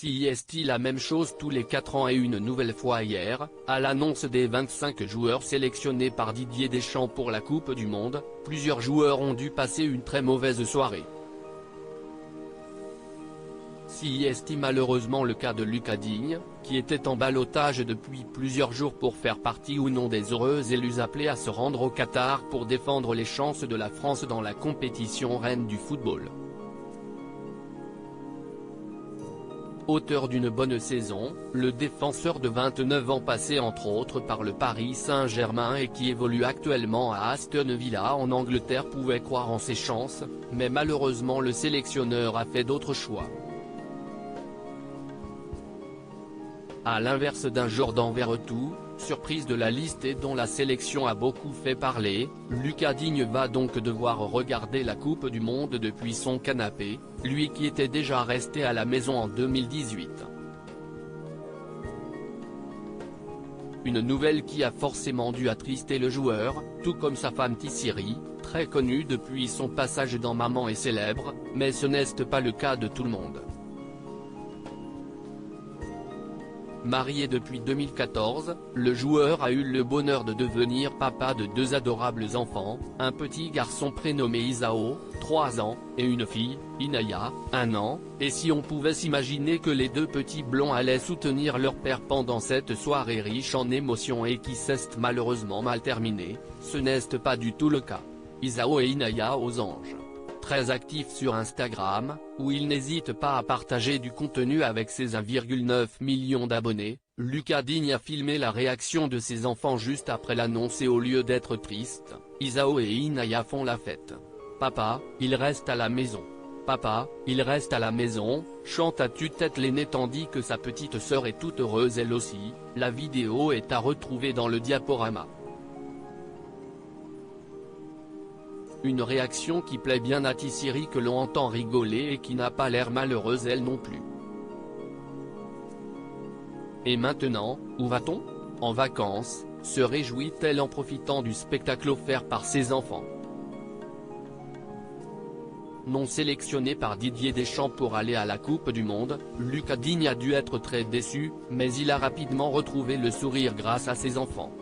Si est-il la même chose tous les 4 ans et une nouvelle fois hier, à l'annonce des 25 joueurs sélectionnés par Didier Deschamps pour la Coupe du Monde, plusieurs joueurs ont dû passer une très mauvaise soirée. Si est malheureusement le cas de Lucas Digne, qui était en ballottage depuis plusieurs jours pour faire partie ou non des heureux élus appelés à se rendre au Qatar pour défendre les chances de la France dans la compétition reine du football. Auteur d'une bonne saison, le défenseur de 29 ans passé entre autres par le Paris Saint-Germain et qui évolue actuellement à Aston Villa en Angleterre pouvait croire en ses chances, mais malheureusement le sélectionneur a fait d'autres choix. À l'inverse d'un Jordan Verretou, surprise de la liste et dont la sélection a beaucoup fait parler, Lucas Digne va donc devoir regarder la Coupe du Monde depuis son canapé, lui qui était déjà resté à la maison en 2018. Une nouvelle qui a forcément dû attrister le joueur, tout comme sa femme Tissiri, très connue depuis son passage dans Maman est célèbre, mais ce n'est pas le cas de tout le monde. Marié depuis 2014, le joueur a eu le bonheur de devenir papa de 2 adorables enfants, un petit garçon prénommé Isao, 3 ans, et une fille, Inaya, 1 an, et si on pouvait s'imaginer que les 2 petits blonds allaient soutenir leur père pendant cette soirée riche en émotions et qui s'est malheureusement mal terminée, ce n'est pas du tout le cas. Isao et Inaya aux anges. Très actif sur Instagram, où il n'hésite pas à partager du contenu avec ses 1,9 million d'abonnés, Lucas Digne a filmé la réaction de ses enfants juste après l'annonce et au lieu d'être triste, Isao et Inaya font la fête. « Papa, il reste à la maison. Papa, il reste à la maison », chante à tue-tête l'aîné tandis que sa petite sœur est toute heureuse elle aussi. La vidéo est à retrouver dans le diaporama. Une réaction qui plaît bien à Tissiri que l'on entend rigoler et qui n'a pas l'air malheureuse elle non plus. Et maintenant, où va-t-on? En vacances, se réjouit-elle en profitant du spectacle offert par ses enfants. Non sélectionné par Didier Deschamps pour aller à la Coupe du Monde, Lucas Digne a dû être très déçu, mais il a rapidement retrouvé le sourire grâce à ses enfants.